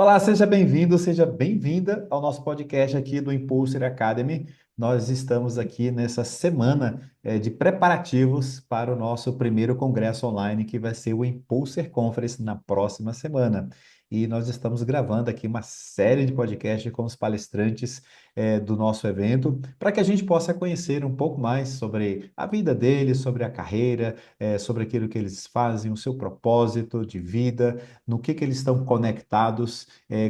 Olá, seja bem-vindo, seja bem-vinda ao nosso podcast aqui do Impulser Academy. Nós estamos aqui nessa semana de preparativos para o nosso primeiro congresso online, que vai ser o Impulser Conference na próxima semana. E nós estamos gravando aqui uma série de podcasts com os palestrantes do nosso evento, para que a gente possa conhecer um pouco mais sobre a vida deles, sobre a carreira, sobre aquilo que eles fazem, o seu propósito de vida, no que eles estão conectados,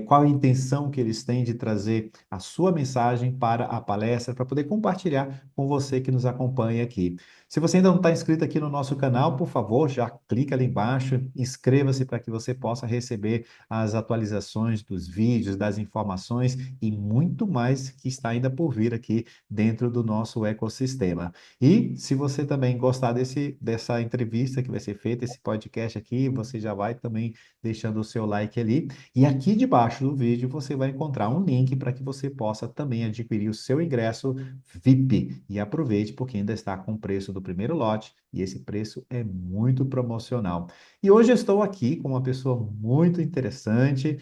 qual a intenção que eles têm de trazer a sua mensagem para a palestra, para poder compartilhar com você que nos acompanha aqui. Se você ainda não está inscrito aqui no nosso canal, por favor, já clica ali embaixo, inscreva-se para que você possa receber as atualizações dos vídeos, das informações e muito mais que está ainda por vir aqui dentro do nosso ecossistema. E se você também gostar dessa entrevista que vai ser feita, esse podcast aqui, você já vai também deixando o seu like ali. E aqui debaixo do vídeo você vai encontrar um link para que você possa também adquirir o seu ingresso VIP. E aproveite, porque ainda está com o preço do primeiro lote e esse preço é muito promocional. E hoje eu estou aqui com uma pessoa muito interessante.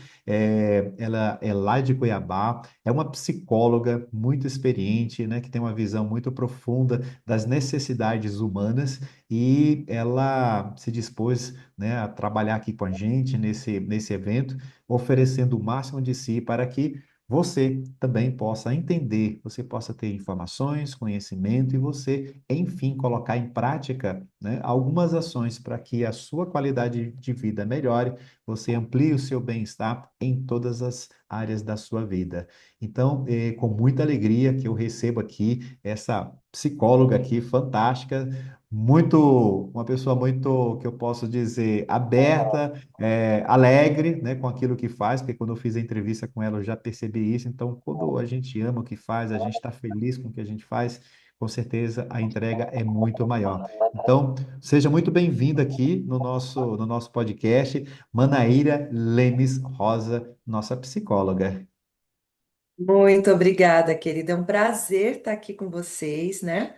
Ela é lá de Cuiabá, é uma psicóloga muito experiente, né, que tem uma visão muito profunda das necessidades humanas e ela se dispôs, né, a trabalhar aqui com a gente nesse evento, oferecendo o máximo de si para que você também possa entender, você possa ter informações, conhecimento e você, enfim, colocar em prática, né, algumas ações para que a sua qualidade de vida melhore, você amplie o seu bem-estar em todas as áreas da sua vida. Então, com muita alegria que eu recebo aqui essa psicóloga aqui fantástica, uma pessoa muito, que eu posso dizer, aberta, alegre, né, com aquilo que faz, porque quando eu fiz a entrevista com ela eu já percebi isso. Então, quando a gente ama o que faz, a gente está feliz com o que a gente faz, com certeza a entrega é muito maior. Então, seja muito bem-vinda aqui no nosso podcast, Manaíra Lemes Rosa, nossa psicóloga. Muito obrigada, querida. É um prazer estar aqui com vocês, né?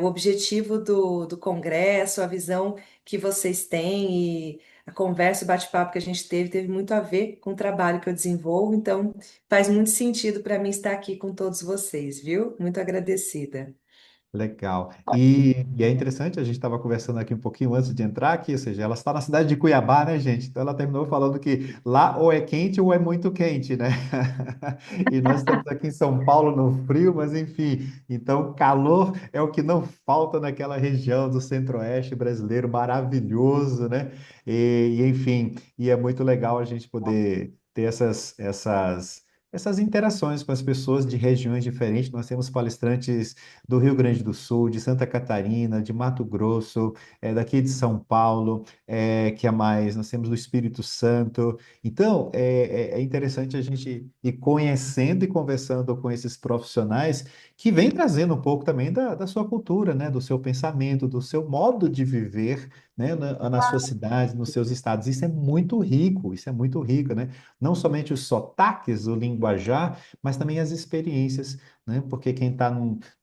O objetivo do congresso, a visão que vocês têm e a conversa, o bate-papo que a gente teve muito a ver com o trabalho que eu desenvolvo, então faz muito sentido para mim estar aqui com todos vocês, viu? Muito agradecida. Legal. E é interessante, a gente estava conversando aqui um pouquinho antes de entrar aqui, ou seja, ela está na cidade de Cuiabá, né, gente? Então ela terminou falando que lá ou é quente ou é muito quente, né? E nós estamos aqui em São Paulo no frio, mas enfim, então calor é o que não falta naquela região do centro-oeste brasileiro maravilhoso, né? Enfim, e é muito legal a gente poder ter essas interações com as pessoas de regiões diferentes. Nós temos palestrantes do Rio Grande do Sul, de Santa Catarina, de Mato Grosso, daqui de São Paulo, que é mais, nós temos do Espírito Santo. Então, é interessante a gente ir conhecendo e conversando com esses profissionais que vêm trazendo um pouco também da sua cultura, né, do seu pensamento, do seu modo de viver, né, na sua cidade, nos seus estados. Isso é muito rico, né? Não somente os sotaques, o linguajar, mas também as experiências, né? Porque quem está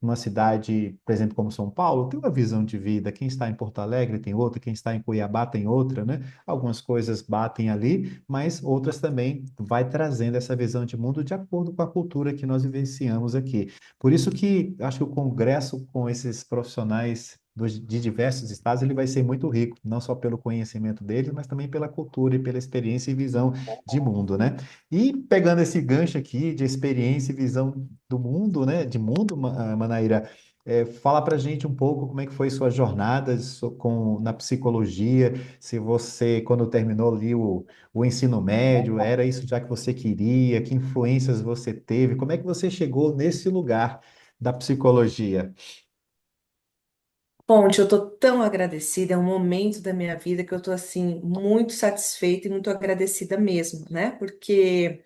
numa cidade, por exemplo, como São Paulo, tem uma visão de vida. Quem está em Porto Alegre tem outra, quem está em Cuiabá tem outra, né? Algumas coisas batem ali, mas outras também vai trazendo essa visão de mundo de acordo com a cultura que nós vivenciamos aqui. Por isso que acho que o congresso com esses profissionais de diversos estados, ele vai ser muito rico, não só pelo conhecimento deles, mas também pela cultura e pela experiência e visão de mundo, né? E pegando esse gancho aqui de experiência e visão do mundo, né? De mundo, Manaíra, fala pra gente um pouco como é que foi sua jornada na psicologia, se você, quando terminou ali o ensino médio, era isso já que você queria, que influências você teve, como é que você chegou nesse lugar da psicologia? Ponte, eu tô tão agradecida, é um momento da minha vida que eu tô assim muito satisfeita e muito agradecida mesmo, né? Porque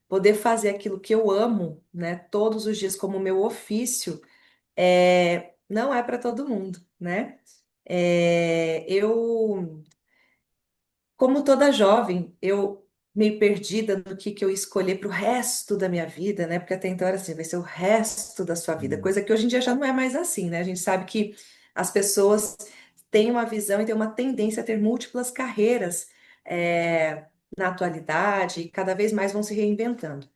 poder fazer aquilo que eu amo, né, todos os dias como meu ofício, não é para todo mundo, né? Como toda jovem, eu meio perdida no que eu escolher para o resto da minha vida, né? Porque até então era assim, vai ser o resto da sua vida, Hum. coisa que hoje em dia já não é mais assim, né? A gente sabe que as pessoas têm uma visão e têm uma tendência a ter múltiplas carreiras, na atualidade e cada vez mais vão se reinventando.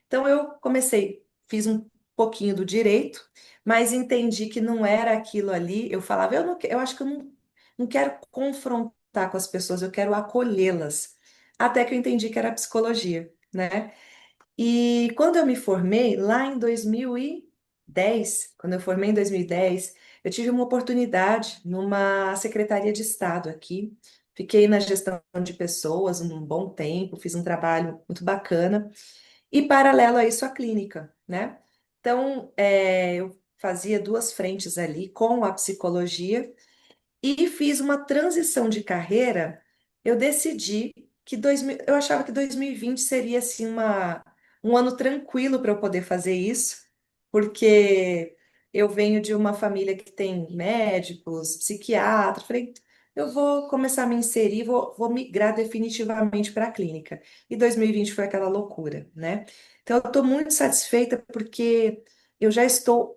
Então eu comecei, fiz um pouquinho do direito, mas entendi que não era aquilo ali. Eu falava, eu, não, eu acho que eu não quero confrontar com as pessoas, eu quero acolhê-las. Até que eu entendi que era psicologia, né? E quando eu me formei, lá em 2010, quando eu formei em 2010, eu tive uma oportunidade numa secretaria de Estado aqui. Fiquei na gestão de pessoas um bom tempo, fiz um trabalho muito bacana. E paralelo a isso, a clínica, né? Então, eu fazia duas frentes ali com a psicologia e fiz uma transição de carreira. Eu decidi que eu achava que 2020 seria assim um ano tranquilo para eu poder fazer isso, porque eu venho de uma família que tem médicos, psiquiatras. Falei, eu vou começar a me inserir, vou migrar definitivamente para a clínica. E 2020 foi aquela loucura, né? Então, eu estou muito satisfeita porque eu já estou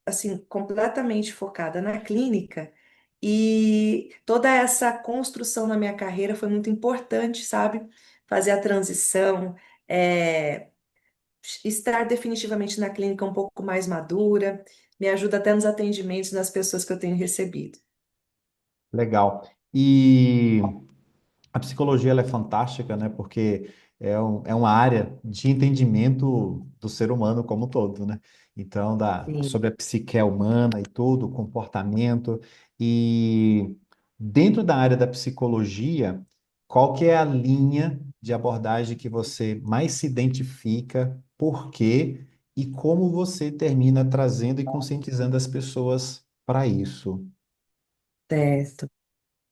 assim completamente focada na clínica. E toda essa construção na minha carreira foi muito importante, sabe? Fazer a transição, é, estar definitivamente na clínica um pouco mais madura, me ajuda até nos atendimentos das pessoas que eu tenho recebido. Legal. E a psicologia ela é fantástica, né? Porque é uma área de entendimento do ser humano como um todo, né? Então, Sim. sobre a psique humana e tudo, o comportamento. E dentro da área da psicologia, qual que é a linha de abordagem que você mais se identifica, por quê e como você termina trazendo e conscientizando as pessoas para isso? Certo.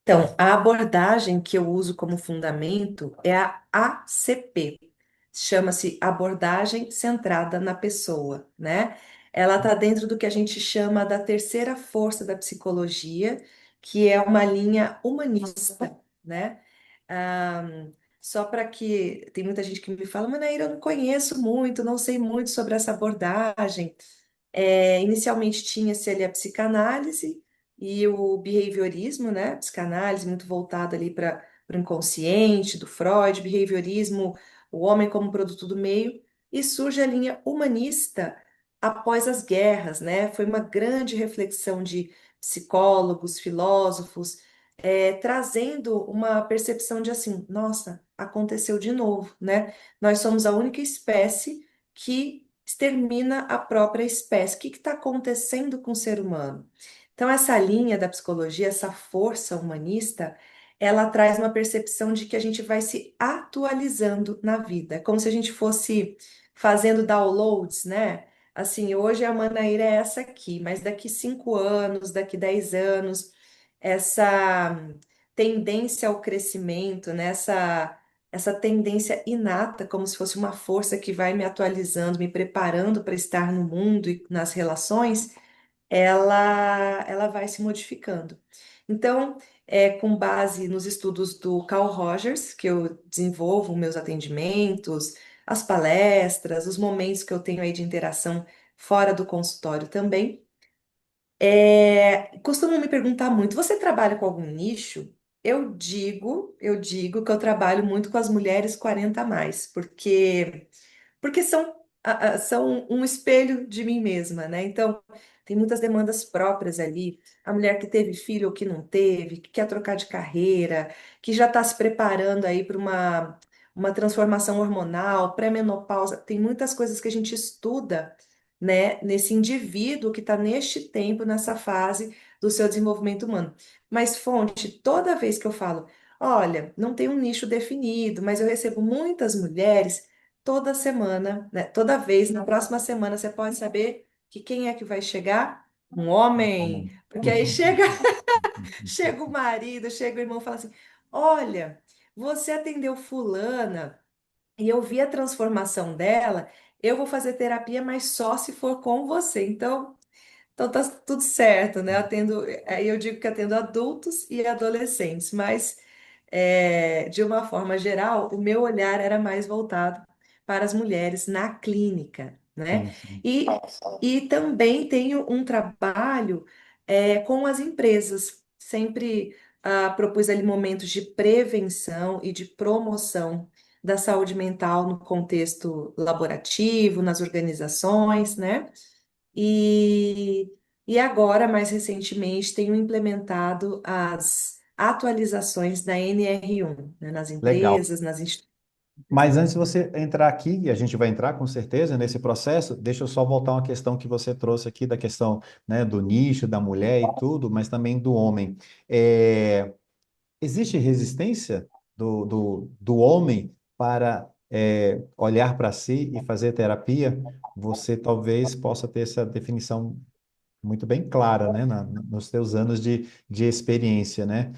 Então, a abordagem que eu uso como fundamento é a ACP. Chama-se abordagem centrada na pessoa, né? Ela está dentro do que a gente chama da terceira força da psicologia, que é uma linha humanista, né? Ah, só para que tem muita gente que me fala, Manaíra, eu não conheço muito, não sei muito sobre essa abordagem. Inicialmente tinha-se ali a psicanálise e o behaviorismo, né? Psicanálise muito voltada ali para o inconsciente, do Freud, behaviorismo, o homem como produto do meio, e surge a linha humanista após as guerras, né? Foi uma grande reflexão de psicólogos, filósofos, trazendo uma percepção de assim, nossa, aconteceu de novo, né? Nós somos a única espécie que extermina a própria espécie. O que está acontecendo com o ser humano? Então, essa linha da psicologia, essa força humanista, ela traz uma percepção de que a gente vai se atualizando na vida. É como se a gente fosse fazendo downloads, né? Assim, hoje a Manaíra é essa aqui, mas daqui 5 anos, daqui 10 anos, essa tendência ao crescimento, né? Essa tendência inata, como se fosse uma força que vai me atualizando, me preparando para estar no mundo e nas relações, ela vai se modificando. Então, com base nos estudos do Carl Rogers, que eu desenvolvo meus atendimentos, as palestras, os momentos que eu tenho aí de interação fora do consultório também. Costumam me perguntar muito, você trabalha com algum nicho? Eu digo que eu trabalho muito com as mulheres 40 a mais, porque são um espelho de mim mesma, né? Então, tem muitas demandas próprias ali. A mulher que teve filho ou que não teve, que quer trocar de carreira, que já está se preparando aí para uma transformação hormonal, pré-menopausa. Tem muitas coisas que a gente estuda, né, nesse indivíduo que está neste tempo, nessa fase do seu desenvolvimento humano. Mas, Fonte, toda vez que eu falo, olha, não tem um nicho definido, mas eu recebo muitas mulheres toda semana, né? Toda vez, na próxima semana, você pode saber que quem é que vai chegar? Um homem. Como? Porque aí chega o marido, chega o irmão e fala assim: Olha, você atendeu fulana e eu vi a transformação dela. Eu vou fazer terapia, mas só se for com você. Então tá tudo certo, né? Aí eu digo que atendo adultos e adolescentes, mas de uma forma geral, o meu olhar era mais voltado para as mulheres na clínica, né? Sim, sim. E também tenho um trabalho com as empresas, sempre propus ali momentos de prevenção e de promoção da saúde mental no contexto laborativo, nas organizações, né? E, e agora, mais recentemente, tenho implementado as atualizações da NR1, né, nas Legal. empresas, nas instituições. Mas antes de você entrar aqui, e a gente vai entrar com certeza nesse processo, deixa eu só voltar uma questão que você trouxe aqui da questão, né, do nicho, da mulher e tudo, mas também do homem. Existe resistência do homem para olhar para si e fazer terapia? Você talvez possa ter essa definição muito bem clara, né, nos seus anos de experiência, né?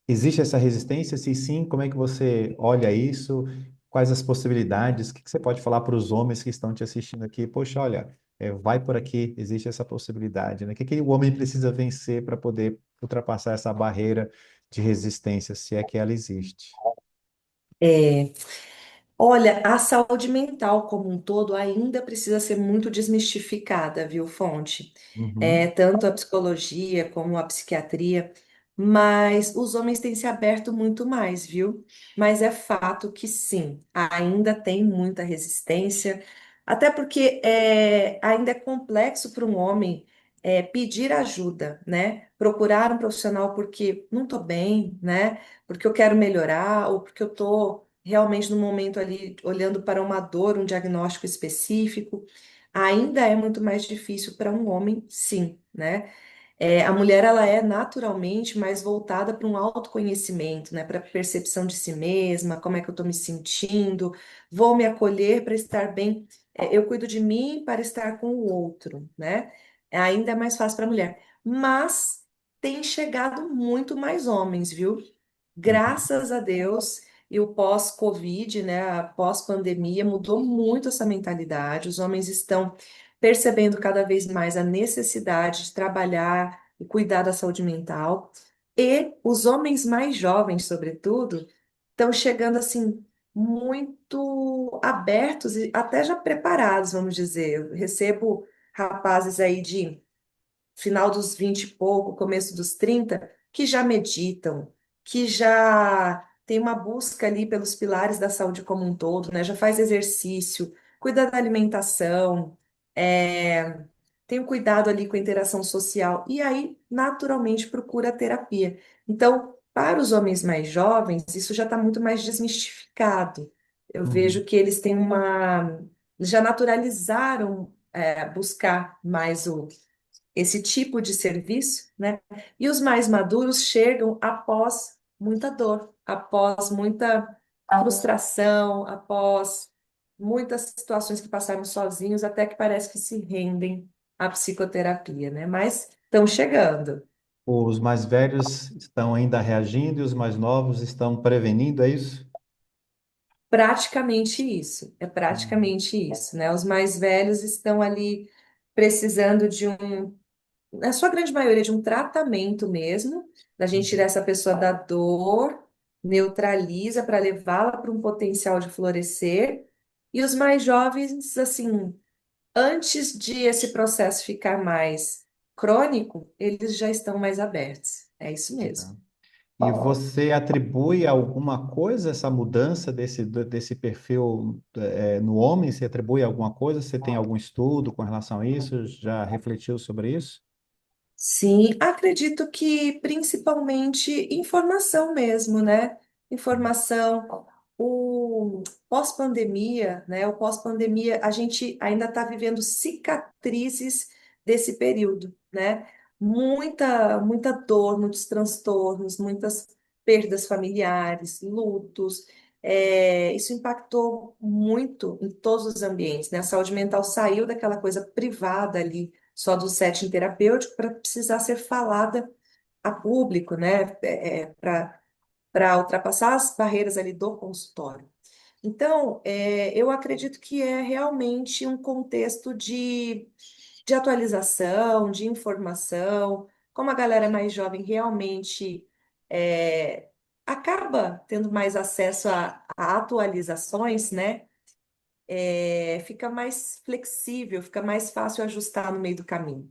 Existe essa resistência? Se sim, como é que você olha isso? Quais as possibilidades? O que que você pode falar para os homens que estão te assistindo aqui? Poxa, olha, vai por aqui, existe essa possibilidade, né? O que que o homem precisa vencer para poder ultrapassar essa barreira de resistência, se é que ela existe? É, Olha, a saúde mental como um todo ainda precisa ser muito desmistificada, viu, Fonte? Uhum, Tanto a psicologia como a psiquiatria, mas os homens têm se aberto muito mais, viu? Mas é fato que sim, ainda tem muita resistência, até porque ainda é complexo para um homem pedir ajuda, né? Procurar um profissional porque não estou bem, né? Porque eu quero melhorar ou porque eu estou realmente no momento ali olhando para uma dor, um diagnóstico específico, ainda é muito mais difícil para um homem, sim, né? A mulher ela é naturalmente mais voltada para um autoconhecimento, né? Para percepção de si mesma, como é que eu estou me sentindo, vou me acolher para estar bem, eu cuido de mim para estar com o outro, né? Ainda é mais fácil para a mulher, mas tem chegado muito mais homens, viu? uhum. Graças a Deus, e o pós-Covid, né, a pós-pandemia, mudou muito essa mentalidade. Os homens estão percebendo cada vez mais a necessidade de trabalhar e cuidar da saúde mental. E os homens mais jovens, sobretudo, estão chegando assim muito abertos e até já preparados, vamos dizer. Eu recebo rapazes aí de final dos 20 e pouco, começo dos 30 que já meditam, que já tem uma busca ali pelos pilares da saúde como um todo, né? Já faz exercício, cuida da alimentação, é, tem um cuidado ali com a interação social, e aí, naturalmente, procura a terapia. Então, para os homens mais jovens, isso já está muito mais desmistificado. Eu Uhum. vejo que eles têm já naturalizaram, buscar mais esse tipo de serviço, né? E os mais maduros chegam após muita dor, após muita frustração, após muitas situações que passaram sozinhos, até que parece que se rendem à psicoterapia, né? Mas estão chegando. Os mais velhos estão ainda reagindo e os mais novos estão prevenindo, é isso? Praticamente isso, é Uhum. praticamente isso, né? Os mais velhos estão ali precisando de na sua grande maioria, de um tratamento mesmo, da gente tirar essa pessoa da dor, neutraliza para levá-la para um potencial de florescer. E os mais jovens, assim, antes de esse processo ficar mais crônico, eles já estão mais abertos. É isso mesmo. Tá. E você atribui alguma coisa, essa mudança desse perfil no homem? Você atribui alguma coisa? Você tem algum estudo com relação a isso? Já refletiu sobre isso? Sim, acredito que principalmente informação mesmo, né? Informação, o pós-pandemia, né? O pós-pandemia, a gente ainda está vivendo cicatrizes desse período, né? Muita dor, muitos transtornos, muitas perdas familiares, lutos. Isso impactou muito em todos os ambientes, né? A saúde mental saiu daquela coisa privada ali só do setting terapêutico para precisar ser falada a público, né? Para ultrapassar as barreiras ali do consultório. Então, eu acredito que é realmente um contexto de atualização, de informação, como a galera mais jovem realmente é, acaba tendo mais acesso a atualizações, né? Fica mais flexível, fica mais fácil ajustar no meio do caminho.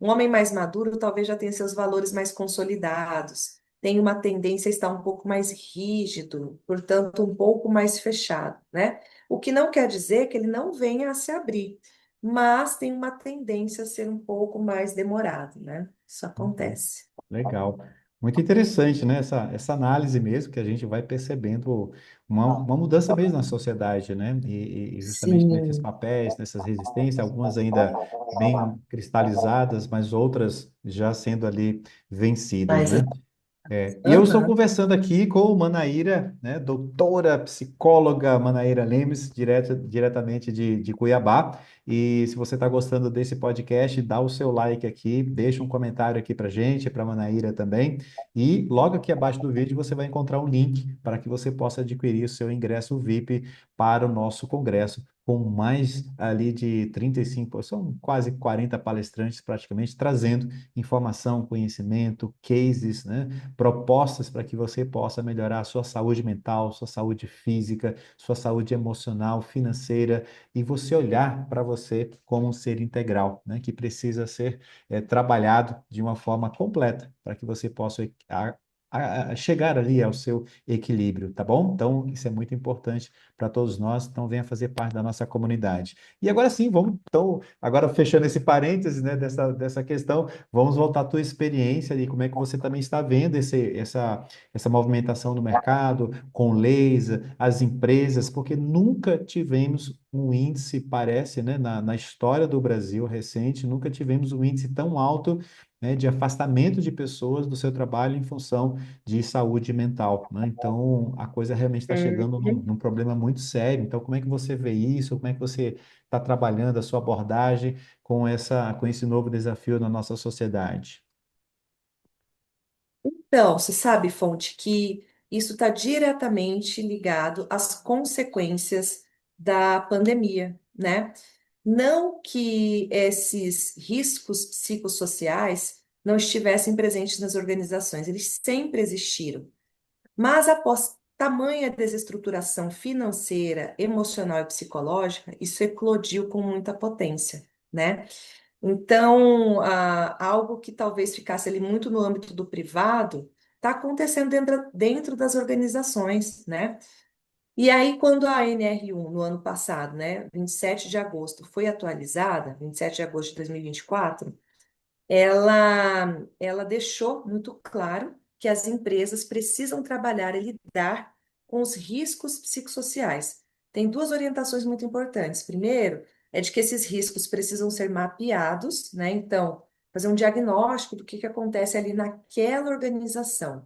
Um homem mais maduro talvez já tenha seus valores mais consolidados, tem uma tendência a estar um pouco mais rígido, portanto, um pouco mais fechado, né? O que não quer dizer que ele não venha a se abrir, mas tem uma tendência a ser um pouco mais demorado, né? Isso Uhum. acontece. Legal. Muito interessante, né? Essa análise mesmo, que a gente vai percebendo uma mudança mesmo na sociedade, né? E justamente nesses Sim. papéis, nessas resistências, algumas ainda bem cristalizadas, mas outras já sendo ali vencidas, Mas, né? E eu estou aham. conversando aqui com Manaíra, né, doutora psicóloga Manaíra Lemes, diretamente de Cuiabá. E se você está gostando desse podcast, dá o seu like aqui, deixa um comentário aqui para gente, para Manaíra também. E logo aqui abaixo do vídeo você vai encontrar um link para que você possa adquirir o seu ingresso VIP para o nosso congresso. Com mais ali de 35, são quase 40 palestrantes praticamente, trazendo informação, conhecimento, cases, né? Propostas para que você possa melhorar a sua saúde mental, sua saúde física, sua saúde emocional, financeira, e você olhar para você como um ser integral, né, que precisa ser trabalhado de uma forma completa para que você possa chegar ali ao seu equilíbrio, tá bom? Então, isso é muito importante para todos nós, então venha fazer parte da nossa comunidade. E agora sim, vamos, então, agora fechando esse parênteses, né, dessa questão, vamos voltar à tua experiência e como é que você também está vendo essa movimentação no mercado, com laser, as empresas, porque nunca tivemos um índice, parece, né, na história do Brasil recente, nunca tivemos um índice tão alto, né, de afastamento de pessoas do seu trabalho em função de saúde mental, né? Então, a coisa realmente está chegando num problema muito sério. Então, como é que você vê isso? Como é que você está trabalhando a sua abordagem com esse novo desafio na nossa sociedade? Então, você sabe, Fonte, que isso está diretamente ligado às consequências da pandemia, né? Não que esses riscos psicossociais não estivessem presentes nas organizações, eles sempre existiram. Mas após tamanha desestruturação financeira, emocional e psicológica, isso eclodiu com muita potência, né? Então, algo que talvez ficasse ali muito no âmbito do privado, está acontecendo dentro das organizações, né? E aí, quando a NR1, no ano passado, né, 27 de agosto, foi atualizada, 27 de agosto de 2024, ela deixou muito claro que as empresas precisam trabalhar e lidar com os riscos psicossociais. Tem duas orientações muito importantes. Primeiro, é de que esses riscos precisam ser mapeados, né? Então, fazer um diagnóstico do que acontece ali naquela organização.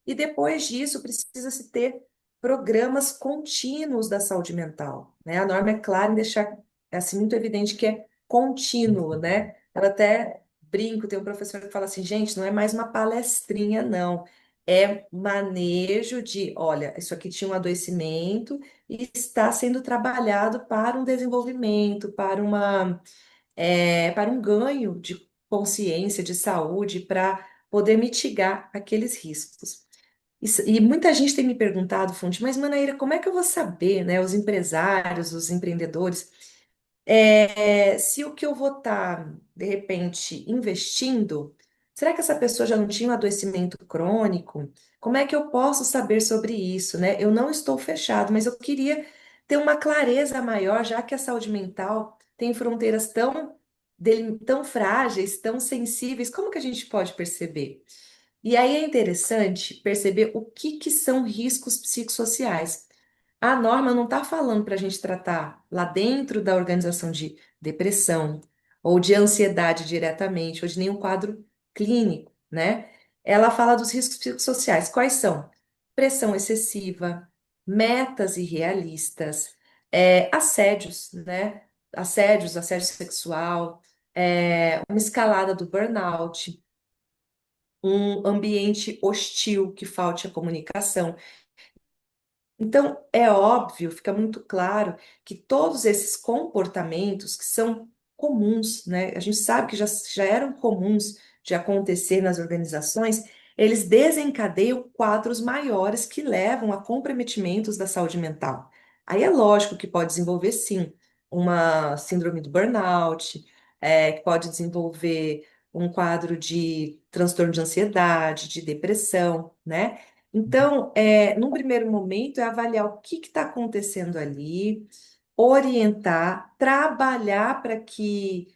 E depois disso, precisa-se ter programas contínuos da saúde mental, né? A norma é clara em deixar assim muito evidente que é contínuo, né? Ela até brinco, tem um professor que fala assim, gente, não é mais uma palestrinha, não. É manejo de, olha, isso aqui tinha um adoecimento e está sendo trabalhado para um desenvolvimento, para um ganho de consciência, de saúde, para poder mitigar aqueles riscos. E muita gente tem me perguntado, Fonte, mas Manaíra, como é que eu vou saber, né, os empresários, os empreendedores, se o que eu vou estar, de repente, investindo, será que essa pessoa já não tinha um adoecimento crônico? Como é que eu posso saber sobre isso, né? Eu não estou fechado, mas eu queria ter uma clareza maior, já que a saúde mental tem fronteiras tão frágeis, tão sensíveis, como que a gente pode perceber? E aí é interessante perceber o que são riscos psicossociais. A norma não está falando para a gente tratar lá dentro da organização de depressão ou de ansiedade diretamente, ou de nenhum quadro clínico, né? Ela fala dos riscos psicossociais. Quais são? Pressão excessiva, metas irrealistas, assédios, né? Assédio sexual, uma escalada do burnout, um ambiente hostil que falte a comunicação. Então, é óbvio, fica muito claro que todos esses comportamentos que são comuns, né? A gente sabe que já eram comuns de acontecer nas organizações, eles desencadeiam quadros maiores que levam a comprometimentos da saúde mental. Aí é lógico que pode desenvolver, sim, uma síndrome do burnout, que pode desenvolver um quadro de transtorno de ansiedade, de depressão, né? Então, num primeiro momento, é avaliar o que está acontecendo ali, orientar, trabalhar para que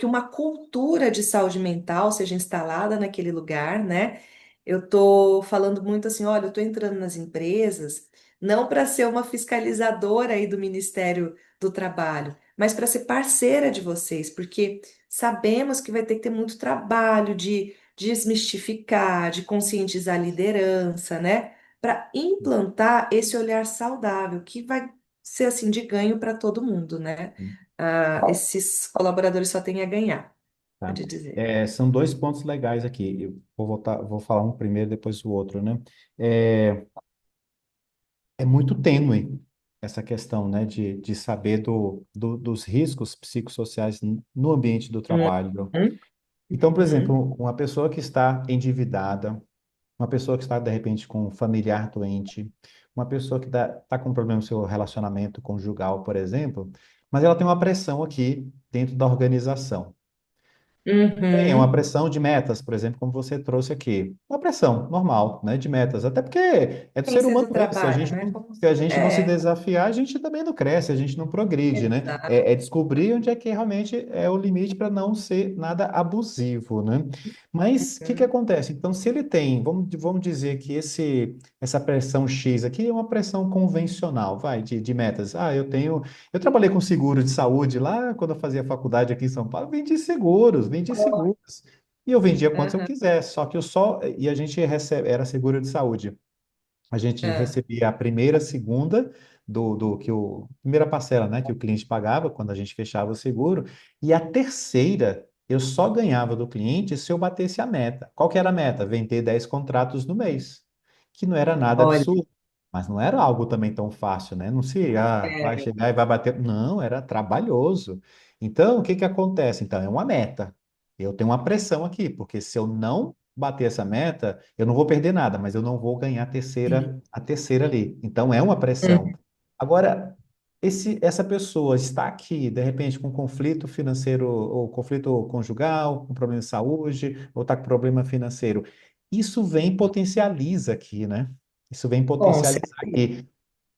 uma cultura de saúde mental seja instalada naquele lugar, né? Eu estou falando muito assim, olha, eu estou entrando nas empresas não para ser uma fiscalizadora aí do Ministério do Trabalho, mas para ser parceira de vocês, porque sabemos que vai ter que ter muito trabalho de desmistificar, de conscientizar a liderança, né? Para implantar esse olhar saudável, que vai ser assim de ganho para todo mundo, né? Esses colaboradores só têm a ganhar, Tá? pode dizer. São dois pontos legais aqui. Eu vou falar um primeiro, depois o outro, né? É, é muito tênue essa questão, né, de saber dos riscos psicossociais no ambiente do trabalho. Uhum, Então, por uhum, exemplo, uma pessoa que está endividada, uma pessoa que está, de repente, com um familiar doente, uma pessoa que está com problema no seu relacionamento conjugal, por exemplo, mas ela tem uma pressão aqui dentro da organização. Tem uma uhum. pressão de metas, por exemplo, como você trouxe aqui. Uma pressão normal, né, de metas. Até porque é do ser Ciência humano do mesmo. Se a trabalho, gente né? não, se a gente não se É, desafiar, a gente também não cresce, a gente não progride, né? exato. É descobrir onde é que realmente é o limite para não ser nada abusivo, né? Mas o que que Uhum. acontece? Então, se ele tem, vamos dizer que essa pressão X aqui é uma pressão convencional, vai, de metas. Eu trabalhei com seguro de saúde lá quando eu fazia faculdade aqui em São Paulo, vendi seguros. E eu vendia quantos eu Aham, quisesse, só que e a gente era seguro de saúde. A gente é. recebia a primeira, segunda primeira parcela, né, que o cliente pagava quando a gente fechava o seguro, e a terceira eu só ganhava do cliente se eu batesse a meta. Qual que era a meta? Vender 10 contratos no mês, que não era nada Olha, absurdo, mas não era algo também tão fácil, né? Não se, vai é, chegar e vai bater. Não, era trabalhoso. Então, o que que acontece? Então, é uma meta. Eu tenho uma pressão aqui, porque se eu não bater essa meta, eu não vou perder nada, mas eu não vou ganhar sim. a terceira ali. Então é uma pressão. Uhum. Agora, essa pessoa está aqui, de repente, com conflito financeiro, ou conflito conjugal, com problema de saúde, ou está com problema financeiro. Isso vem e potencializa aqui, né? Isso vem Com potencializar certeza. aqui.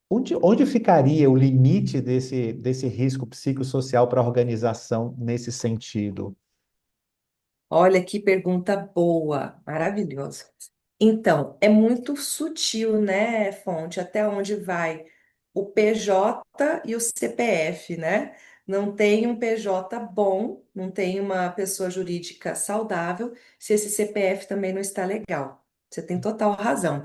Onde ficaria o limite desse risco psicossocial para a organização nesse sentido? Olha que pergunta boa, maravilhoso. Então, é muito sutil, né, Fonte, até onde vai o PJ e o CPF, né? Não tem um PJ bom, não tem uma pessoa jurídica saudável, se esse CPF também não está legal. Você tem total razão.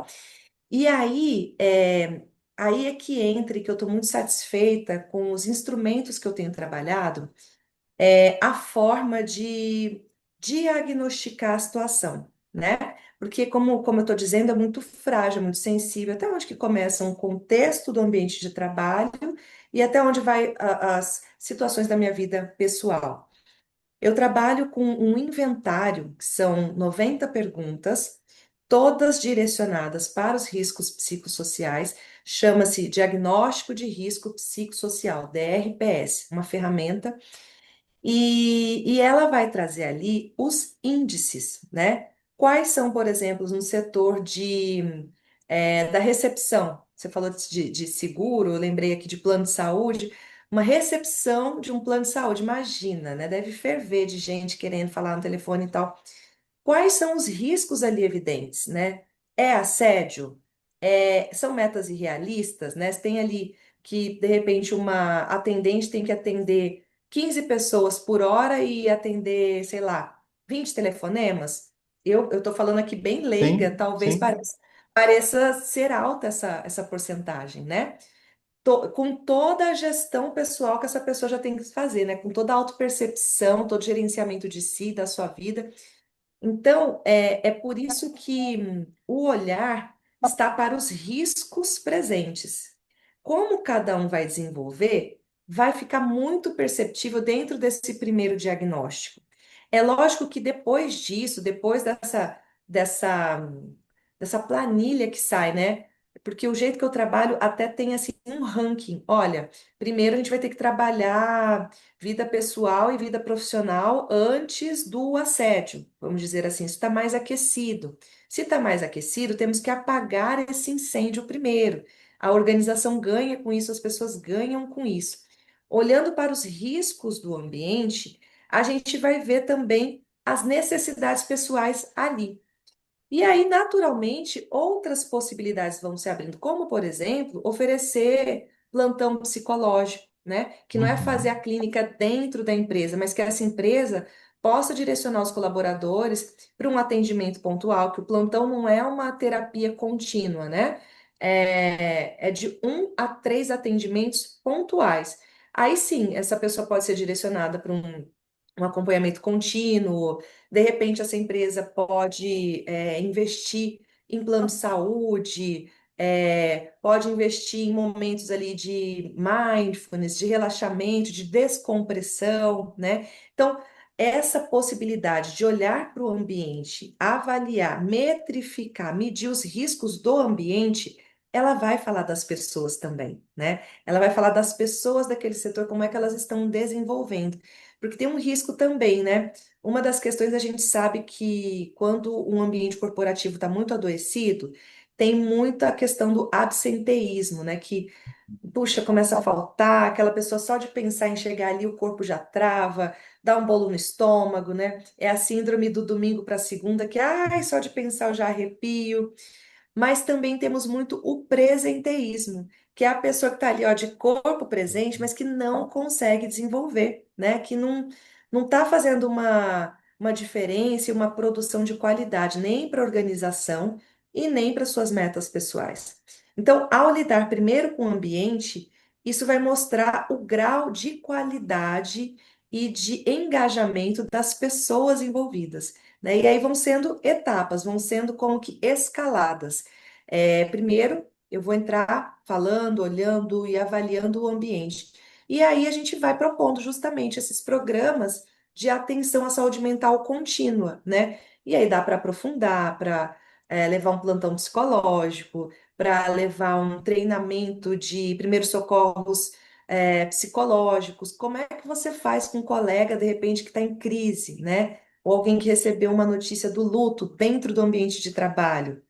E aí é que entra e que eu estou muito satisfeita com os instrumentos que eu tenho trabalhado, a forma de diagnosticar a situação, né? Porque, como eu estou dizendo, é muito frágil, é muito sensível, até onde que começa um contexto do ambiente de trabalho e até onde vai as situações da minha vida pessoal. Eu trabalho com um inventário, que são 90 perguntas, todas direcionadas para os riscos psicossociais, chama-se Diagnóstico de Risco Psicossocial, DRPS, uma ferramenta e ela vai trazer ali os índices, né? Quais são, por exemplo, no setor da recepção? Você falou de seguro, eu lembrei aqui de plano de saúde. Uma recepção de um plano de saúde, imagina, né? Deve ferver de gente querendo falar no telefone e tal. Quais são os riscos ali evidentes, né? É assédio? São metas irrealistas, né? Você tem ali que, de repente, uma atendente tem que atender 15 pessoas por hora e atender, sei lá, 20 telefonemas. Eu estou falando aqui bem leiga, Sim, talvez sim. pareça ser alta essa porcentagem, né? Com toda a gestão pessoal que essa pessoa já tem que fazer, né? Com toda a autopercepção, todo o gerenciamento de si, da sua vida. Então, é por isso que o olhar está para os riscos presentes. Como cada um vai desenvolver, vai ficar muito perceptível dentro desse primeiro diagnóstico. É lógico que depois disso, depois dessa planilha que sai, né? porque o jeito que eu trabalho até tem assim um ranking. Olha, primeiro a gente vai ter que trabalhar vida pessoal e vida profissional antes do assédio, vamos dizer assim, isso está mais aquecido. Se está mais aquecido, temos que apagar esse incêndio primeiro. A organização ganha com isso, as pessoas ganham com isso. Olhando para os riscos do ambiente, a gente vai ver também as necessidades pessoais ali. E aí, naturalmente, outras possibilidades vão se abrindo, como, por exemplo, oferecer plantão psicológico, né? Que não é fazer Uhum. a clínica dentro da empresa, mas que essa empresa possa direcionar os colaboradores para um atendimento pontual, que o plantão não é uma terapia contínua, né? É de 1 a 3 atendimentos pontuais. Aí sim, essa pessoa pode ser direcionada para um acompanhamento contínuo. De repente, essa empresa pode investir em plano de saúde, pode investir em momentos ali de mindfulness, de relaxamento, de descompressão, né? Então, essa possibilidade de olhar para o ambiente, avaliar, metrificar, medir os riscos do ambiente, ela vai falar das pessoas também, né? Ela vai falar das pessoas daquele setor, como é que elas estão desenvolvendo. Porque tem um risco também, né? Uma das questões a gente sabe que quando um ambiente corporativo está muito adoecido, tem muita questão do absenteísmo, né? Que, puxa, começa a faltar, aquela pessoa só de pensar em chegar ali, o corpo já trava, dá um bolo no estômago, né? É a síndrome do domingo para segunda, que, ai, só de pensar eu já arrepio. Mas também temos muito o presenteísmo, que é a pessoa que está ali, ó, de corpo presente, mas que não consegue desenvolver, né? Que não está fazendo uma diferença e uma produção de qualidade, nem para a organização e nem para suas metas pessoais. Então, ao lidar primeiro com o ambiente, isso vai mostrar o grau de qualidade e de engajamento das pessoas envolvidas, né? E aí vão sendo etapas, vão sendo como que escaladas. Primeiro, eu vou entrar falando, olhando e avaliando o ambiente. E aí a gente vai propondo justamente esses programas de atenção à saúde mental contínua, né? E aí dá para aprofundar, para levar um plantão psicológico, para levar um treinamento de primeiros socorros psicológicos. Como é que você faz com um colega, de repente, que está em crise, né? Ou alguém que recebeu uma notícia do luto dentro do ambiente de trabalho?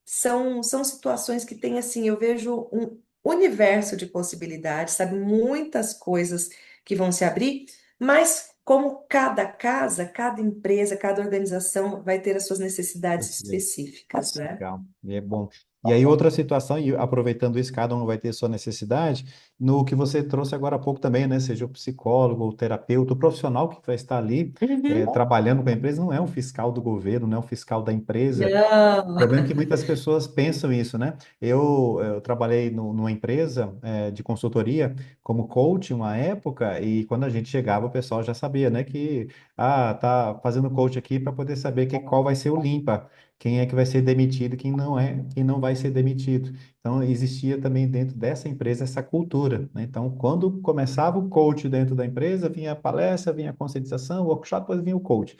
São situações que tem assim, eu vejo um universo de possibilidades, sabe? Muitas coisas que vão se abrir, mas como cada casa, cada empresa, cada organização vai ter as suas necessidades Perfeito. específicas, né? Legal, e é bom. E aí, outra situação, e aproveitando isso, cada um vai ter sua necessidade, no que você trouxe agora há pouco também, né? Seja o psicólogo, o terapeuta, o profissional que vai estar ali Uhum. trabalhando com a empresa, não é um fiscal do governo, não é um fiscal da empresa. O Não. problema é que muitas pessoas pensam isso, né? Eu trabalhei numa empresa de consultoria como coach uma época, e quando a gente chegava, o pessoal já sabia, né? Que tá fazendo coach aqui para poder saber qual vai ser o limpa, quem é que vai ser demitido, e quem não é, quem não vai ser demitido. Então, existia também dentro dessa empresa essa cultura, né? Então, quando começava o coach dentro da empresa, vinha a palestra, vinha a conscientização, o workshop, depois vinha o coach.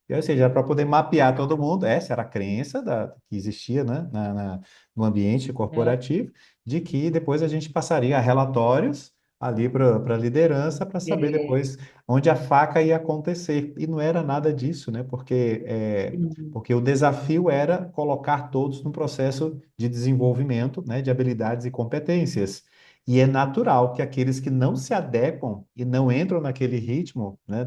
E, ou seja, para poder mapear todo mundo, essa era a crença que existia, né, no ambiente É. corporativo, de que depois a gente passaria a relatórios ali para a liderança para saber É. depois onde a faca ia acontecer. E não era nada disso, né? Uhum. Porque o desafio era colocar todos no processo de desenvolvimento, né, de habilidades e competências. E é natural que aqueles que não se adequam e não entram naquele ritmo, né,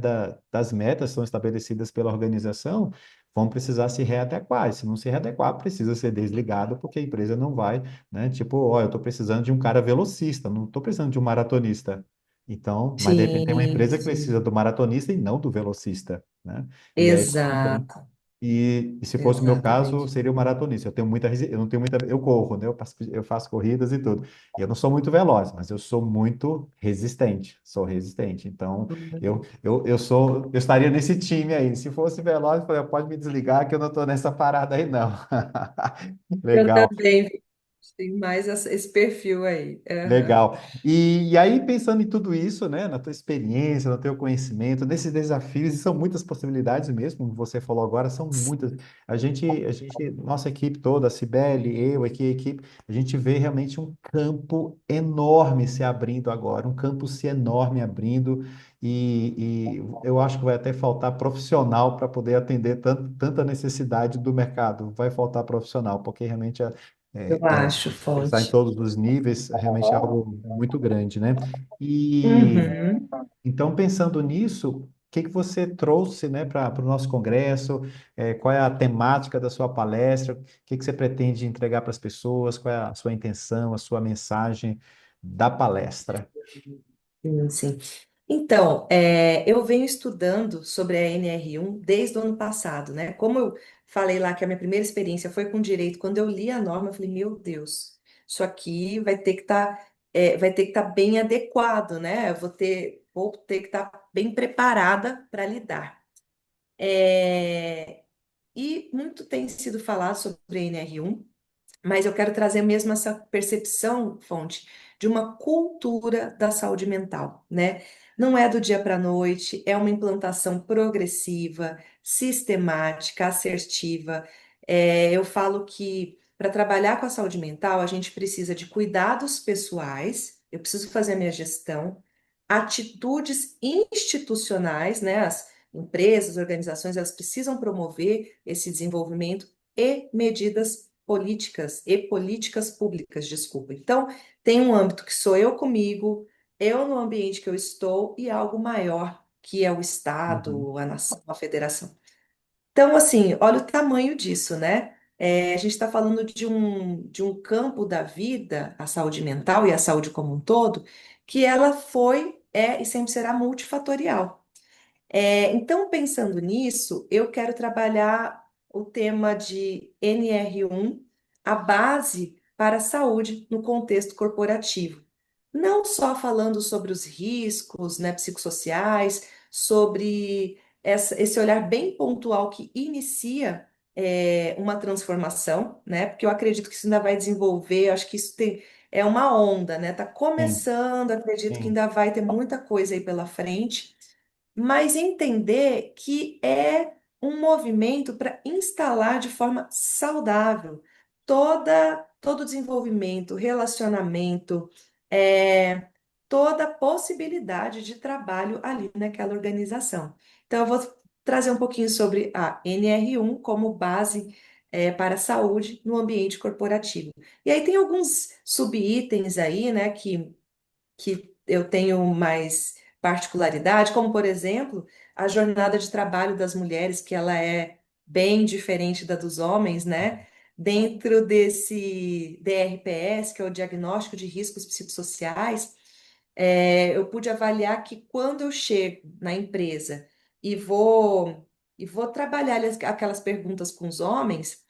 das metas que são estabelecidas pela organização, vão precisar se readequar. E se não se readequar, precisa ser desligado, porque a empresa não vai, né? Tipo, ó, eu estou precisando de um cara velocista, não estou precisando de um maratonista. Então, mas de repente tem uma Sim, empresa que precisa sim. do maratonista e não do velocista, né? E aí tudo bem. Exato, E se fosse o meu caso, exatamente. seria o maratonista. Eu não tenho muita, eu corro, né? Eu faço corridas e tudo. E eu não sou muito veloz, mas eu sou muito resistente. Sou resistente. Então, eu estaria nesse time aí. Se fosse veloz, eu falei, pode me desligar que eu não estou nessa parada aí, não. Eu Legal. também. Tem mais esse perfil aí. Aham. Legal. E aí, pensando em tudo isso, né, na tua experiência, no teu conhecimento, nesses desafios, e são muitas possibilidades mesmo, como você falou agora, são muitas. Nossa equipe toda, a Cibele, eu aqui, a equipe, a gente vê realmente um campo enorme se abrindo agora, um campo se enorme abrindo, e eu acho que vai até faltar profissional para poder atender tanta necessidade do mercado. Vai faltar profissional, porque realmente Eu acho pensar em forte. todos os níveis, realmente é algo muito grande, né? E Uhum. então, pensando nisso, o que que você trouxe, né, para o nosso congresso? Qual é a temática da sua palestra? O que que você pretende entregar para as pessoas? Qual é a sua intenção, a sua mensagem da palestra? Sim. Então, eu venho estudando sobre a NR1 desde o ano passado, né? Como eu falei lá que a minha primeira experiência foi com direito, quando eu li a norma, eu falei, meu Deus, isso aqui vai ter que estar bem adequado, né? Vou ter que estar bem preparada para lidar. E muito tem sido falado sobre a NR1. Mas eu quero trazer mesmo essa percepção, Fonte, de uma cultura da saúde mental, né? Não é do dia para a noite, é uma implantação progressiva, sistemática, assertiva. Eu falo que para trabalhar com a saúde mental, a gente precisa de cuidados pessoais, eu preciso fazer a minha gestão, atitudes institucionais, né? As empresas, organizações, elas precisam promover esse desenvolvimento e medidas políticas públicas, desculpa. Então, tem um âmbito que sou eu comigo, eu no ambiente que eu estou e algo maior, que é o Uhum, Estado, a nação, a federação. Então, assim, olha o tamanho disso, né? A gente está falando de um campo da vida, a saúde mental e a saúde como um todo, que ela foi, é e sempre será multifatorial. Então, pensando nisso, eu quero trabalhar o tema de NR1, a base para a saúde no contexto corporativo. Não só falando sobre os riscos, né, psicossociais, sobre esse olhar bem pontual que inicia uma transformação, né? Porque eu acredito que isso ainda vai desenvolver, acho que é uma onda, né? Tá sim, começando, acredito que sim, ainda vai ter muita coisa aí pela frente, mas entender que é um movimento para instalar de forma saudável todo o desenvolvimento, relacionamento, é, toda a possibilidade de trabalho ali naquela organização. Então, eu vou trazer um pouquinho sobre a NR1 como base para a saúde no ambiente corporativo. E aí tem alguns subitens aí, né, que eu tenho mais particularidade, como por exemplo, a jornada de trabalho das mulheres, que ela é bem diferente da dos homens, né? Dentro desse DRPS, que é o Diagnóstico de Riscos Psicossociais, eu pude avaliar que quando eu chego na empresa e vou trabalhar aquelas perguntas com os homens,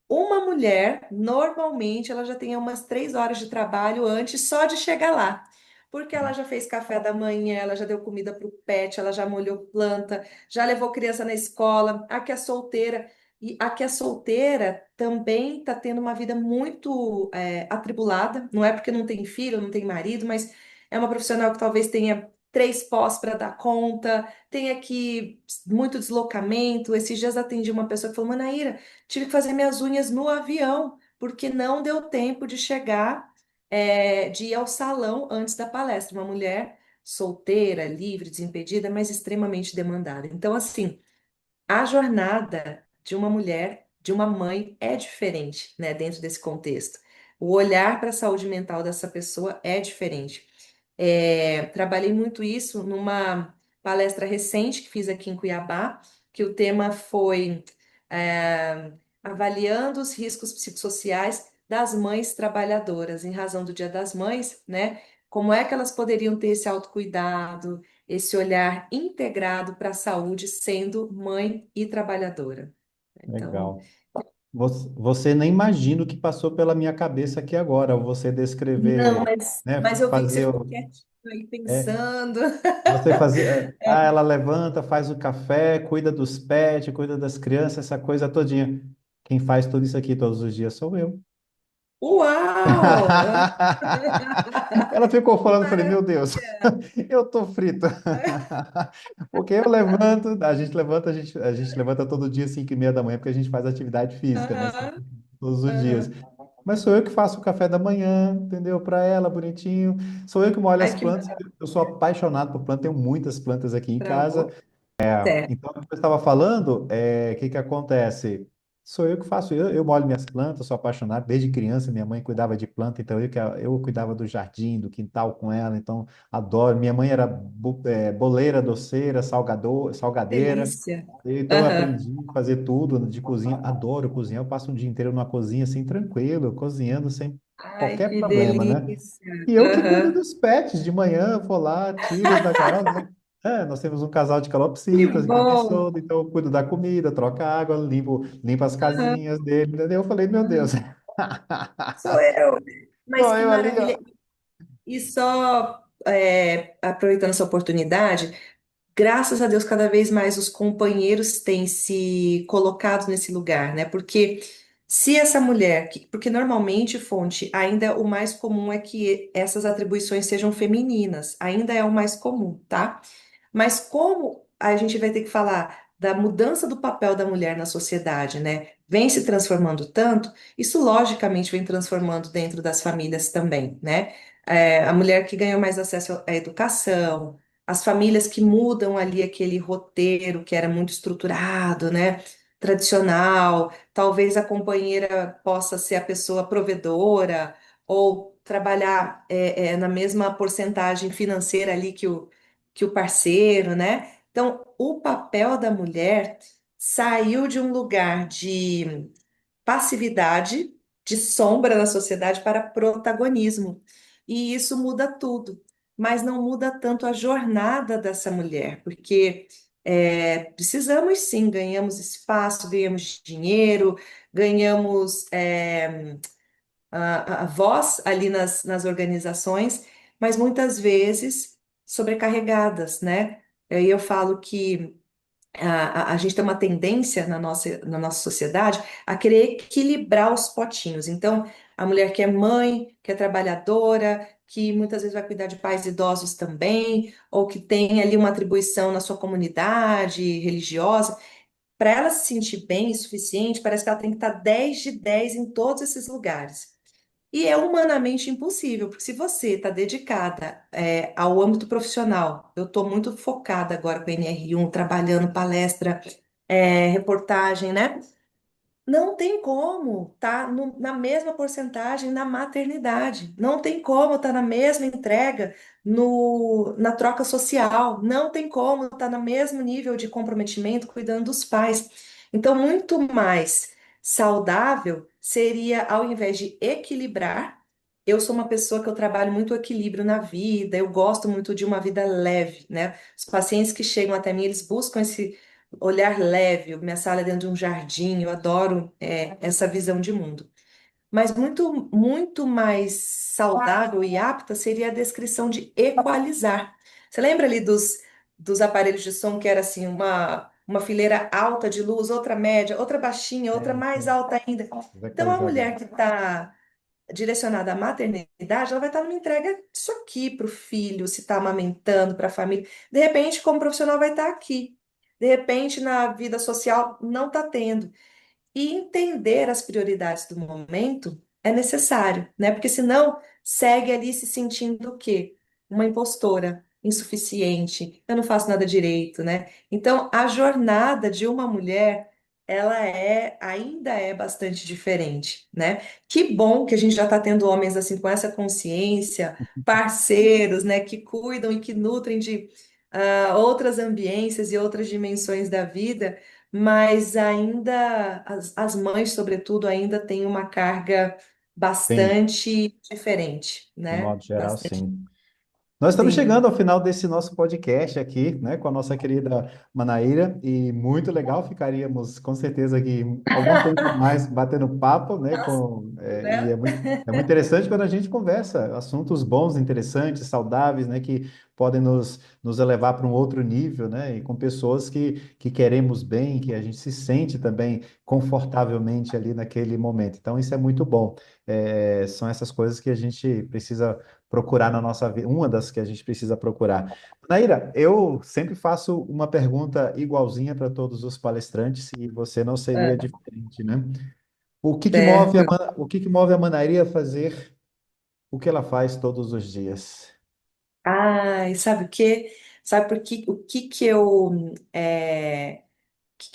uma mulher, normalmente, ela já tem umas 3 horas de trabalho antes só de chegar lá. Porque ela já fez café da manhã, ela já deu comida para o pet, ela já molhou planta, já levou criança na escola. A que é solteira, e a que é solteira também está tendo uma vida muito atribulada. Não é porque não tem filho, não tem marido, mas é uma profissional que talvez tenha 3 pós para dar conta, tenha que muito deslocamento. Esses dias atendi uma pessoa que falou, Manaíra, tive que fazer minhas unhas no avião, porque não deu tempo de chegar, de ir ao salão antes da palestra. Uma mulher solteira, livre, desimpedida, mas extremamente demandada. Então, assim, a jornada de uma mulher, de uma mãe, é diferente, né, dentro desse contexto. O olhar para a saúde mental dessa pessoa é diferente. Trabalhei muito isso numa palestra recente que fiz aqui em Cuiabá, que o tema foi é, avaliando os riscos psicossociais das mães trabalhadoras, em razão do Dia das Mães, né? Como é que elas poderiam ter esse autocuidado, esse olhar integrado para a saúde, sendo mãe e trabalhadora. Então, legal. Você nem imagina o que passou pela minha cabeça aqui agora, ao você não, descrever, né, mas eu vi que você fazer, ficou quietinho aí é, pensando. você fazer, ela levanta, faz o café, cuida dos pets, cuida das crianças, essa coisa todinha. Quem faz tudo isso aqui todos os dias sou eu. Uau! Ela ficou Que falando, eu falei, meu Deus, maravilha! eu tô frito. Porque eu levanto, a gente levanta todo dia, 5:30 da manhã, porque a gente faz atividade física, né? Aham, Todos os dias. aham. Mas sou eu que faço o café da manhã, entendeu? Para ela, bonitinho. Sou eu que molho as Ai, que plantas. Eu sou apaixonado por planta, tenho muitas plantas aqui em casa. maravilha. Certo. Então, o que eu estava falando, o que que acontece? Sou eu que faço, eu molho minhas plantas, sou apaixonado. Desde criança, minha mãe cuidava de planta, então eu cuidava do jardim, do quintal com ela, então adoro. Minha mãe era boleira, doceira, salgadeira, Delícia. então eu Aham. aprendi a fazer tudo de cozinha. Adoro cozinhar, eu passo um dia inteiro numa cozinha assim, tranquilo, cozinhando sem Ai, qualquer que problema, né? delícia. E eu que cuido Aham. dos pets de manhã, eu vou lá, tiro da gaiola. Nós temos um casal de Que calopsitas, bom. preguiçoso, então eu cuido da comida, troco a água, limpo as Aham, casinhas dele, entendeu? Eu falei, meu Deus, aham. Sou eu. Mas sou que eu ali, maravilha. ó. E só aproveitando essa oportunidade, graças a Deus, cada vez mais os companheiros têm se colocado nesse lugar, né? Porque se essa mulher, porque normalmente, Fonte, ainda o mais comum é que essas atribuições sejam femininas, ainda é o mais comum, tá? Mas como a gente vai ter que falar da mudança do papel da mulher na sociedade, né? Vem se transformando tanto, isso logicamente vem transformando dentro das famílias também, né? A mulher que ganhou mais acesso à educação, as famílias que mudam ali aquele roteiro que era muito estruturado, né? Tradicional, talvez a companheira possa ser a pessoa provedora ou trabalhar na mesma porcentagem financeira ali que o parceiro, né? Então, o papel da mulher saiu de um lugar de passividade, de sombra na sociedade para protagonismo. E isso muda tudo, mas não muda tanto a jornada dessa mulher, porque precisamos sim, ganhamos espaço, ganhamos dinheiro, ganhamos a voz ali nas organizações, mas muitas vezes sobrecarregadas, né? Aí eu falo que a gente tem uma tendência na nossa sociedade a querer equilibrar os potinhos. Então, a mulher que é mãe, que é trabalhadora, que muitas vezes vai cuidar de pais idosos também, ou que tem ali uma atribuição na sua comunidade religiosa, para ela se sentir bem e suficiente, parece que ela tem que estar 10 de 10 em todos esses lugares. E é humanamente impossível, porque se você está dedicada ao âmbito profissional, eu estou muito focada agora com a NR1, trabalhando palestra, reportagem, né? Não tem como estar na mesma porcentagem na maternidade. Não tem como estar na mesma entrega na troca social. Não tem como estar no mesmo nível de comprometimento cuidando dos pais. Então, muito mais saudável seria, ao invés de equilibrar, eu sou uma pessoa que eu trabalho muito o equilíbrio na vida, eu gosto muito de uma vida leve, né? Os pacientes que chegam até mim, eles buscam esse olhar leve. Minha sala é dentro de um jardim, eu adoro essa visão de mundo. Mas muito, muito mais saudável e apta seria a descrição de equalizar. Você lembra ali dos aparelhos de som que era assim, uma fileira alta de luz, outra média, outra baixinha, outra É, mais sim, alta ainda. Então, a equalizador. mulher que está direcionada à maternidade, ela vai estar numa entrega disso aqui para o filho, se está amamentando para a família. De repente, como profissional, vai estar aqui. De repente, na vida social, não está tendo. E entender as prioridades do momento é necessário, né? Porque senão segue ali se sentindo o quê? Uma impostora, insuficiente, eu não faço nada direito, né? Então, a jornada de uma mulher, ela ainda é bastante diferente, né? Que bom que a gente já está tendo homens assim com essa consciência, parceiros, né, que cuidam e que nutrem de outras ambiências e outras dimensões da vida, mas ainda as mães, sobretudo, ainda têm uma carga Sim, bastante diferente, de né? modo geral, Bastante. sim. Nós estamos sim. chegando ao final desse nosso podcast aqui, né, com a nossa querida Manaíra, e muito legal, ficaríamos com certeza aqui algum tempo mais batendo papo, né, e Né? é muito interessante quando a gente conversa assuntos bons, interessantes, saudáveis, né, que podem nos elevar para um outro nível, né, e com pessoas que queremos bem, que a gente se sente também confortavelmente ali naquele momento. Então, isso é muito bom. São essas coisas que a gente precisa procurar na nossa vida, uma das que a gente precisa procurar. Naira, eu sempre faço uma pergunta igualzinha para todos os palestrantes e você não seria É, diferente, né? certo. O que que move a Manaíra a fazer o que ela faz todos os dias? Ai, sabe o quê? Sabe o que que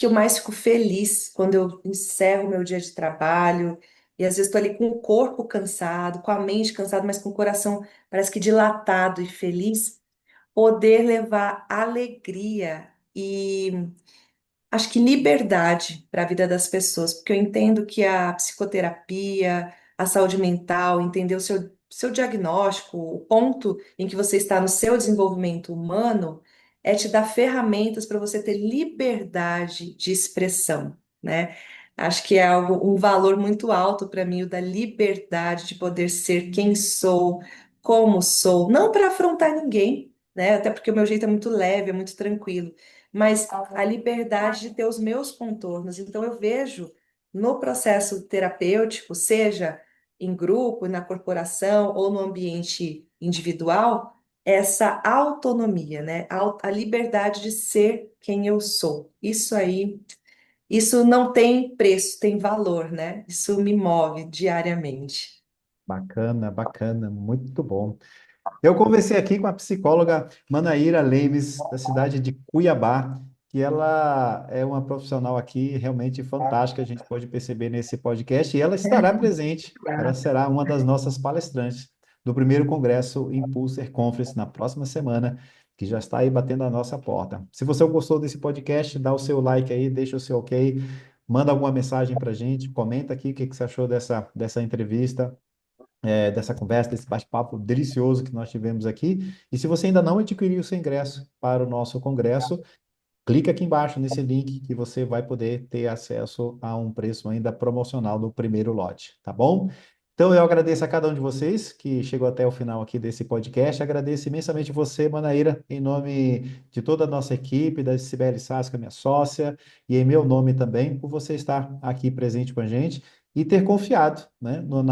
eu mais fico feliz quando eu encerro meu dia de trabalho e às vezes estou ali com o corpo cansado, com a mente cansada, mas com o coração parece que dilatado e feliz, poder levar alegria e acho que liberdade para a vida das pessoas, porque eu entendo que a psicoterapia, a saúde mental, entender o seu diagnóstico, o ponto em que você está no seu desenvolvimento humano, é te dar ferramentas para você ter liberdade de expressão, né? Acho que é algo, um valor muito alto para mim, o da liberdade de poder ser quem sou, como sou, não para afrontar ninguém, né? Até porque o meu jeito é muito leve, é muito tranquilo, mas a liberdade de ter os meus contornos. Então, eu vejo no processo terapêutico, seja em grupo, na corporação ou no ambiente individual, essa autonomia, né? A liberdade de ser quem eu sou. Isso aí, isso não tem preço, tem valor, né? Isso me move diariamente. Bacana, bacana, muito bom. Eu conversei aqui com a psicóloga Manaíra Lemes, da cidade de Cuiabá, que ela é uma profissional aqui realmente fantástica, a gente pode perceber nesse podcast, e ela estará presente, ela será uma das nossas palestrantes do primeiro Congresso Impulser Conference na próxima semana, que já está aí batendo a nossa porta. Se você gostou desse podcast, dá o seu like aí, deixa o seu ok, manda alguma mensagem para a gente, comenta aqui o que que você achou dessa entrevista, dessa conversa, desse bate-papo delicioso que nós tivemos aqui. E se você ainda não adquiriu o seu ingresso para o nosso congresso, clica aqui embaixo nesse link que você vai poder ter acesso a um preço ainda promocional do primeiro lote, tá bom? Então eu agradeço a cada um de vocês que chegou até o final aqui desse podcast. Agradeço imensamente você, Manaíra, em nome de toda a nossa equipe, da Cibele Sasca, minha sócia, e em meu nome também, por você estar aqui presente com a gente e ter confiado, né, no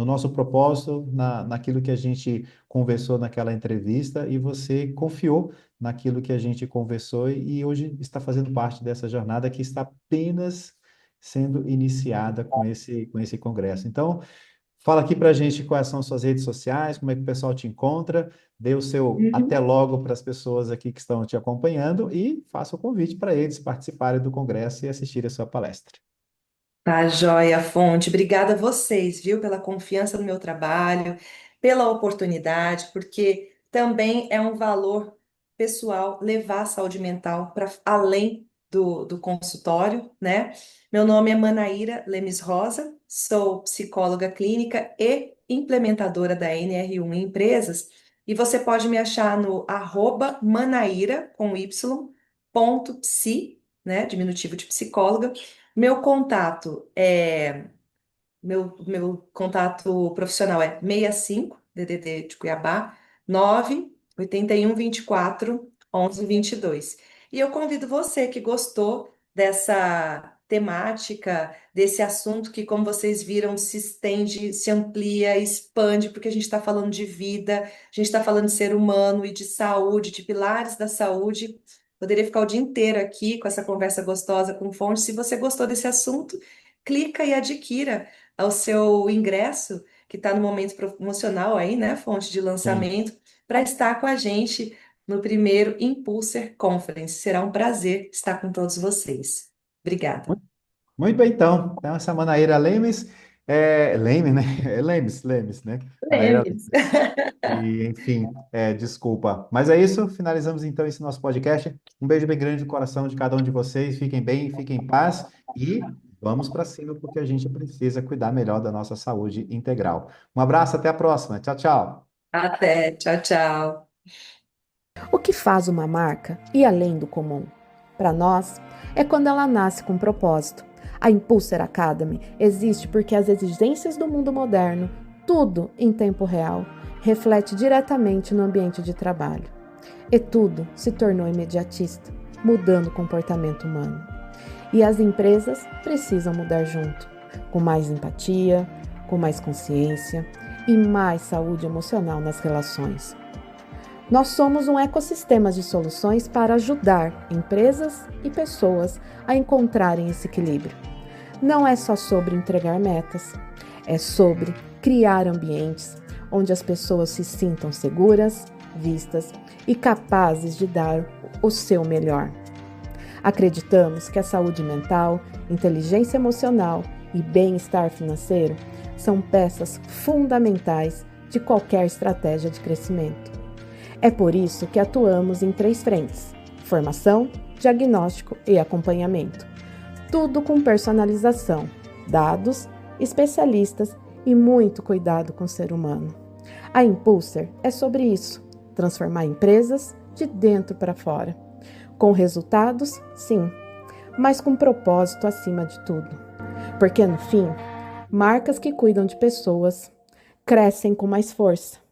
nosso propósito, naquilo que a gente conversou naquela entrevista, e você confiou naquilo que a gente conversou e hoje está fazendo parte dessa jornada que está apenas sendo iniciada com esse congresso. Então, fala aqui para a gente quais são suas redes sociais, como é que o pessoal te encontra, dê o seu até Uhum. logo para as pessoas aqui que estão te acompanhando e faça o convite para eles participarem do congresso e assistirem a sua palestra. Tá, joia, Fonte. Obrigada a vocês, viu, pela confiança no meu trabalho, pela oportunidade, porque também é um valor pessoal levar a saúde mental para além do consultório, né? Meu nome é Manaíra Lemes Rosa, sou psicóloga clínica e implementadora da NR1 em empresas, e você pode me achar no arroba Manaíra, com Y, ponto psi, né, diminutivo de psicóloga. Meu contato é meu contato profissional é 65 DDD de Cuiabá 981 24 11 22. E eu convido você que gostou dessa temática, desse assunto que, como vocês viram, se estende, se amplia, expande, porque a gente está falando de vida, a gente está falando de ser humano e de saúde, de pilares da saúde. Poderia ficar o dia inteiro aqui com essa conversa gostosa com Fonte. Se você gostou desse assunto, clica e adquira o seu ingresso, que está no momento promocional aí, né? Fonte de Sim. lançamento, para estar com a gente no primeiro Impulser Conference. Será um prazer estar com todos vocês. Obrigada. Muito, muito bem, então. Então, essa Manaíra Lemes, Lemes, né? É Lemes, né? Manaíra Lemes. E, enfim, desculpa. Mas é isso, finalizamos então esse nosso podcast. Um beijo bem grande no coração de cada um de vocês. Fiquem bem, fiquem em paz e vamos para cima, porque a gente precisa cuidar melhor da nossa saúde integral. Um abraço, até a próxima. Tchau, tchau. Até, tchau, tchau. O que faz uma marca ir além do comum? Para nós, é quando ela nasce com propósito. A Impulser Academy existe porque as exigências do mundo moderno, tudo em tempo real, reflete diretamente no ambiente de trabalho. E tudo se tornou imediatista, mudando o comportamento humano. E as empresas precisam mudar junto, com mais empatia, com mais consciência e mais saúde emocional nas relações. Nós somos um ecossistema de soluções para ajudar empresas e pessoas a encontrarem esse equilíbrio. Não é só sobre entregar metas, é sobre criar ambientes onde as pessoas se sintam seguras, vistas e capazes de dar o seu melhor. Acreditamos que a saúde mental, inteligência emocional e bem-estar financeiro são peças fundamentais de qualquer estratégia de crescimento. É por isso que atuamos em 3 frentes: formação, diagnóstico e acompanhamento. Tudo com personalização, dados, especialistas e muito cuidado com o ser humano. A Impulser é sobre isso: transformar empresas de dentro para fora. Com resultados, sim, mas com propósito acima de tudo. Porque no fim, marcas que cuidam de pessoas crescem com mais força.